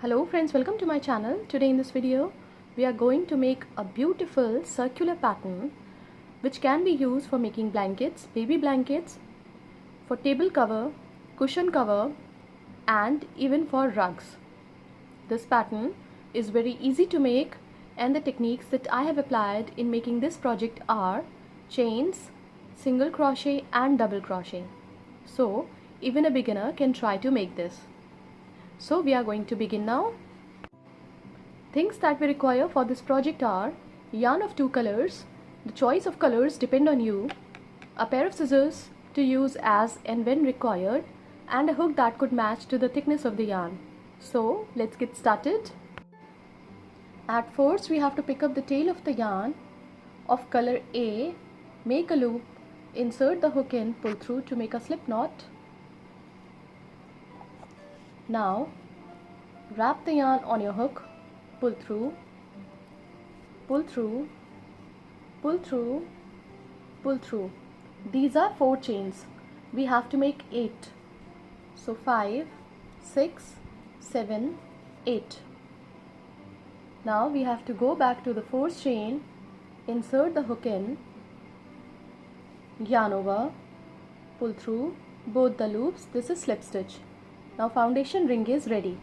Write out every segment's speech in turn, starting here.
Hello friends, welcome to my channel. Today in this video we are going to make a beautiful circular pattern which can be used for making blankets, baby blankets, for table cover, cushion cover and even for rugs. This pattern is very easy to make and the techniques that I have applied in making this project are chains, single crochet and double crochet. So even a beginner can try to make this. So we are going to begin now. Things that we require for this project are yarn of 2 colors, the choice of colors depend on you, a pair of scissors to use as and when required, and a hook that could match to the thickness of the yarn. So let's get started. At first we have to pick up the tail of the yarn of color A, make a loop, insert the hook in, pull through to make a slip knot. Now wrap the yarn on your hook, pull through, pull through, pull through, pull through. These are 4 chains. We have to make 8. So 5, 6, 7, 8. Now we have to go back to the 4th chain, insert the hook in, yarn over, pull through both the loops. This is slip stitch. Now foundation ring is ready.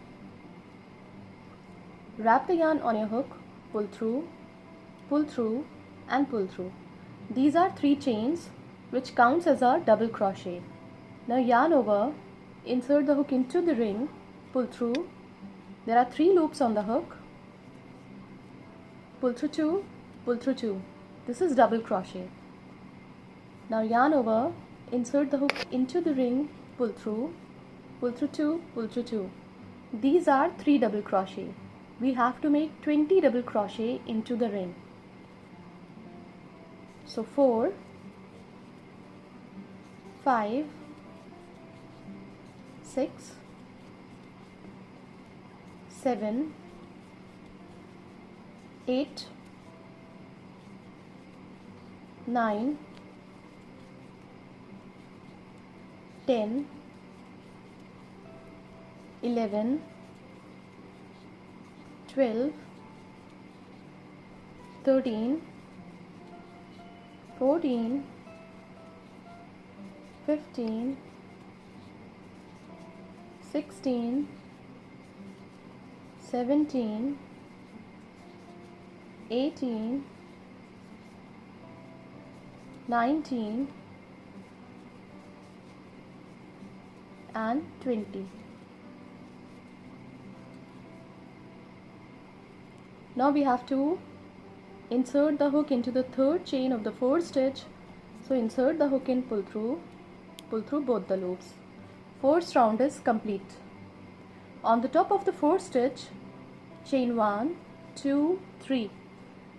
Wrap the yarn on your hook, pull through and pull through. These are 3 chains which counts as a double crochet. Now yarn over, insert the hook into the ring, pull through. There are 3 loops on the hook. Pull through 2, pull through 2. This is double crochet. Now yarn over, insert the hook into the ring, pull through 2, pull through 2. These are 3 double crochet. We have to make 20 double crochet into the ring. So 4, 5, 6, 7, 8, 9, 10, 11, 12, 13, 14, 15, 16, 17, 18, 19 and 20. Now we have to insert the hook into the 3rd chain of the 4th stitch. So insert the hook in, pull through both the loops. 4th round is complete. On the top of the 4th stitch, chain 1, 2, 3,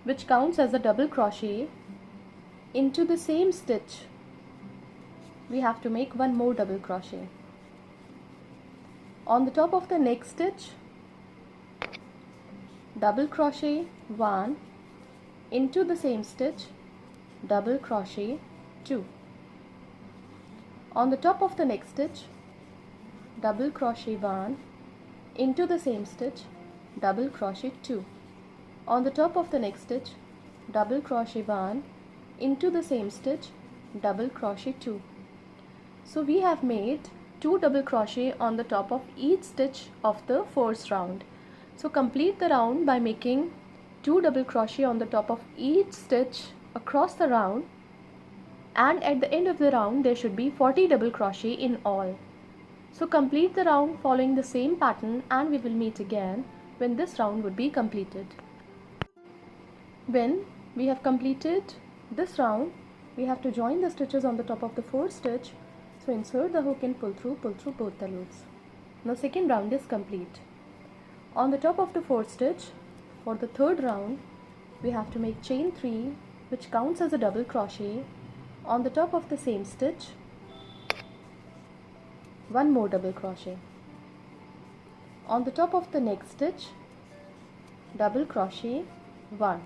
which counts as a double crochet. Into the same stitch, we have to make 1 more double crochet. On the top of the next stitch, double crochet 1, into the same stitch, double crochet 2. On the top of the next stitch, double crochet 1, into the same stitch, double crochet 2. On the top of the next stitch, double crochet 1, into the same stitch, double crochet 2. So we have made 2 double crochet on the top of each stitch of the 4th round. So complete the round by making 2 double crochet on the top of each stitch across the round, and at the end of the round there should be 40 double crochet in all. So complete the round following the same pattern and we will meet again when this round would be completed. When we have completed this round, we have to join the stitches on the top of the 4th stitch. So insert the hook and pull through both the loops. Now 2nd round is complete. On the top of the 4th stitch, for the 3rd round, we have to make chain 3, which counts as a double crochet. On the top of the same stitch, 1 more double crochet. On the top of the next stitch, double crochet 1.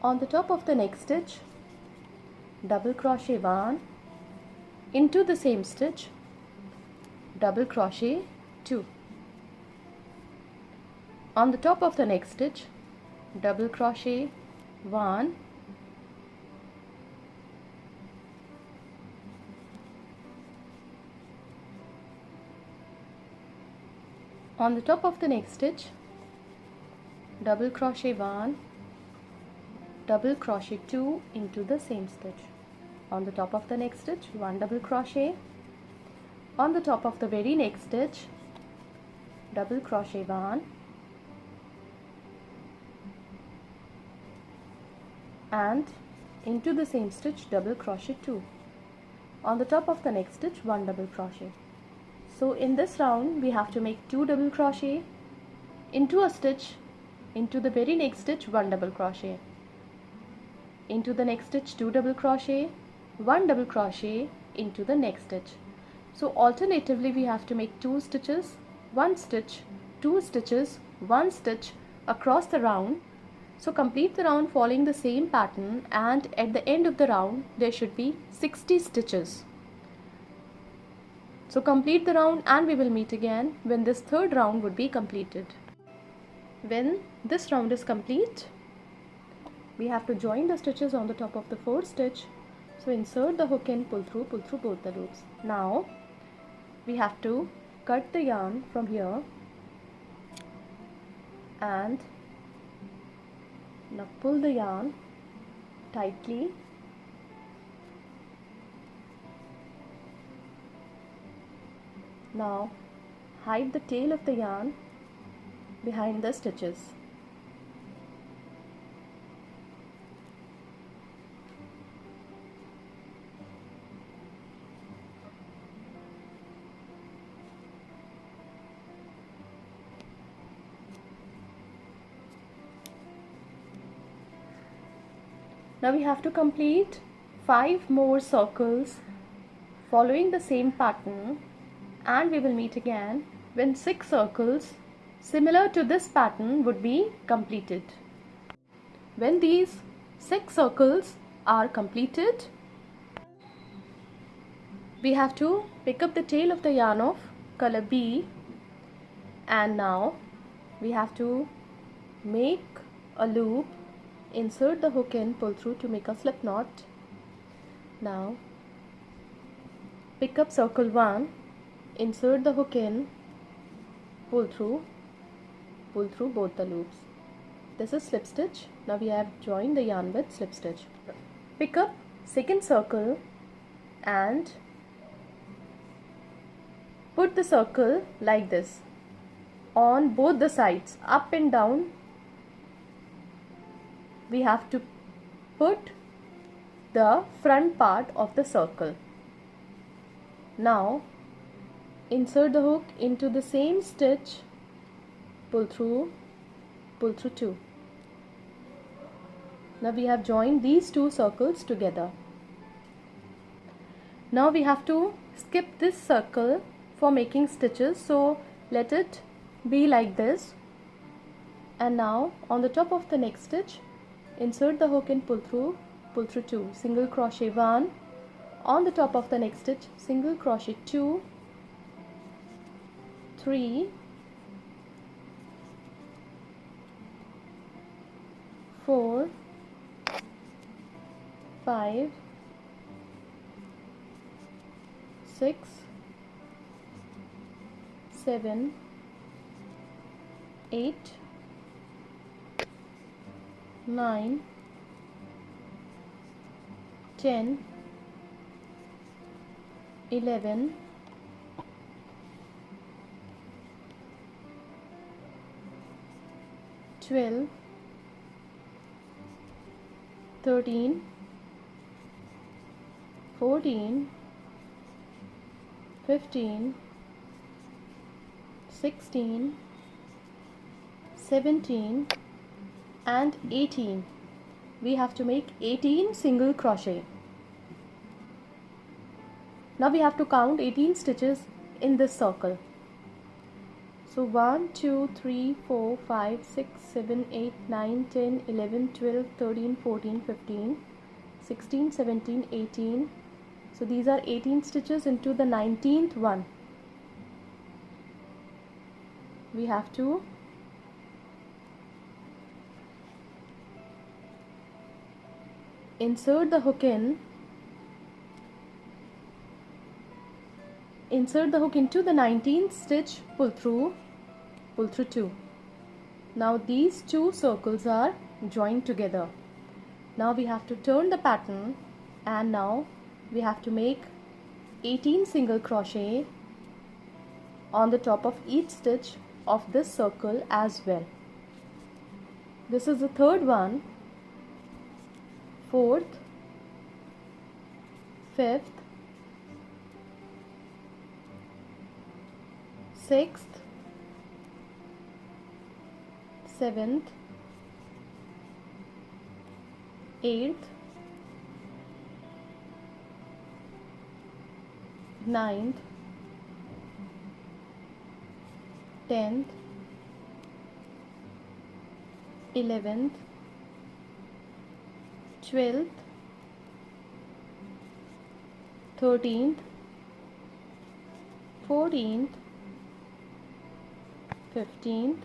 On the top of the next stitch, double crochet 1, into the same stitch, double crochet 2. On the top of the next stitch, double crochet 1, on the top of the next stitch, double crochet 1, double crochet 2 into the same stitch. On the top of the next stitch, 1 double crochet. On the top of the very next stitch, double crochet 1 and into the same stitch, double crochet 2. On the top of the next stitch, 1 double crochet. So in this round we have to make 2 double crochet into a stitch, into the very next stitch, 1 double crochet, into the next stitch, 2 double crochet, 1 double crochet into the next stitch. So alternatively we have to make 2 stitches, 1 stitch, 2 stitches, 1 stitch across the round. So complete the round following the same pattern, and at the end of the round there should be 60 stitches. So complete the round and we will meet again when this third round would be completed. When this round is complete, we have to join the stitches on the top of the fourth stitch. So insert the hook and pull through both the loops. Now we have to cut the yarn from here and now pull the yarn tightly. Now hide the tail of the yarn behind the stitches. Now we have to complete 5 more circles following the same pattern, and we will meet again when 6 circles similar to this pattern would be completed. When these 6 circles are completed, we have to pick up the tail of the yarn of color B, and now we have to make a loop, insert the hook in, pull through to make a slip knot. Now pick up circle 1, insert the hook in, pull through both the loops. This is slip stitch. Now we have joined the yarn with slip stitch. Pick up second circle and put the circle like this on both the sides, up and down. We have to put the front part of the circle. Now insert the hook into the same stitch, pull through 2. Now we have joined these 2 circles together. Now we have to skip this circle for making stitches, so let it be like this. And now on the top of the next stitch, insert the hook and pull through 2, single crochet 1, on the top of the next stitch, single crochet 2, 3, 4, 5, 6, 7, 8, 9, 10, 11, 12, 13, 14, 15, 16, 17 and 18. We have to make 18 single crochet. Now we have to count 18 stitches in this circle. So 1, 2, 3, 4, 5, 6, 7, 8, 9, 10, 11, 12, 13, 14, 15, 16, 17, 18. So these are 18 stitches into the 19th one. We have to insert the hook into the 19th stitch, pull through 2. Now these two circles are joined together. Now we have to turn the pattern, and now we have to make 18 single crochet on the top of each stitch of this circle as well. This is the third one, fourth, fifth, sixth, seventh, eighth, ninth, 10th, 11th, 12th, 13th, 14th, 15th,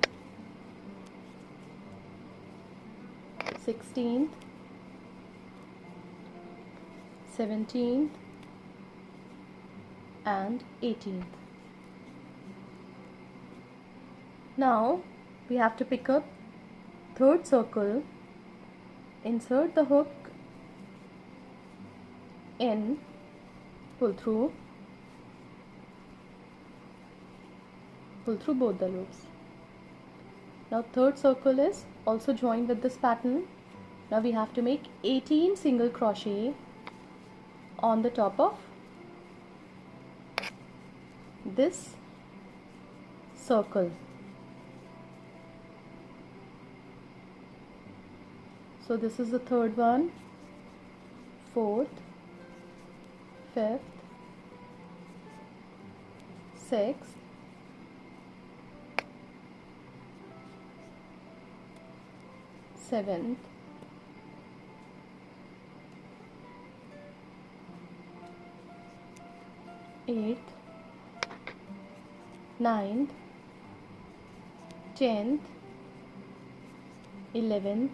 16th, 17th, and 18th. Now we have to pick up third circle, insert the hook in, pull through both the loops. Now third circle is also joined with this pattern. Now we have to make 18 single crochet on the top of this circle. So this is the third one, fourth, fifth, sixth, seventh, eighth, ninth, 10th, 11th,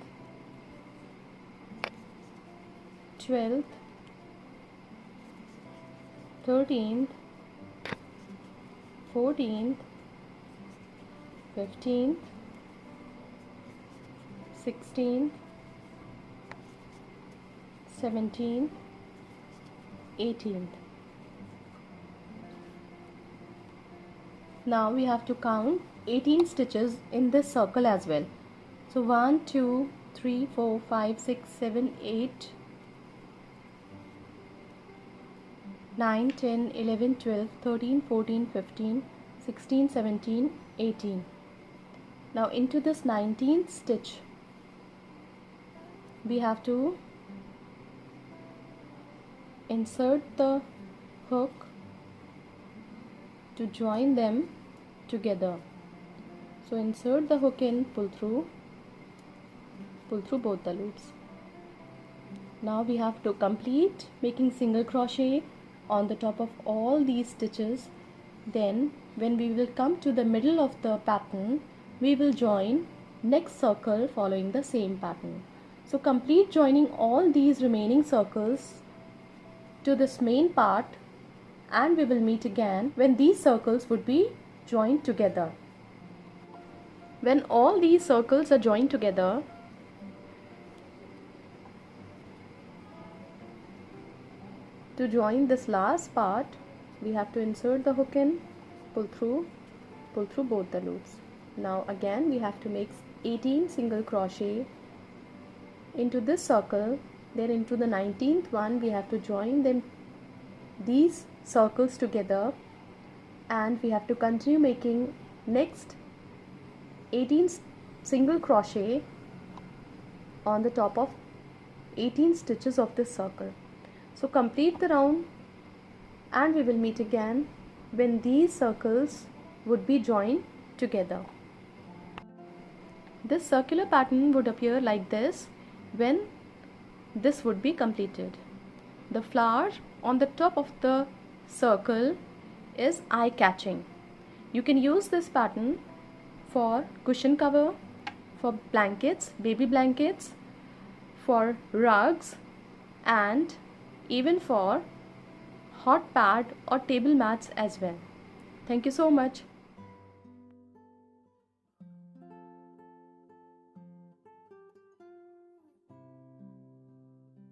12th, 13th, 14th, 15th, 16th, 17th, 18th. Now we have to count 18 stitches in this circle as well. So 1, 2, 3, 4, 5, 6, 7, 8, 9, 10, 11, 12, 13, 14, 15, 16, 17, 18. Now into this 19th stitch we have to insert the hook to join them together. So insert the hook in, pull through both the loops. Now we have to complete making single crochet on the top of all these stitches. Then when we will come to the middle of the pattern, we will join next circle following the same pattern. So complete joining all these remaining circles to this main part, and we will meet again when these circles would be joined together. When all these circles are joined together, to join this last part, we have to insert the hook in, pull through both the loops. Now again we have to make 18 single crochet into this circle. Then into the 19th one we have to join them, these circles together, and we have to continue making next 18 single crochet on the top of 18 stitches of this circle. So complete the round, and we will meet again when these circles would be joined together. This circular pattern would appear like this when this would be completed. The flower on the top of the circle is eye-catching. You can use this pattern for cushion cover, for blankets, baby blankets, for rugs, and even for hot pad or table mats as well. Thank you so much.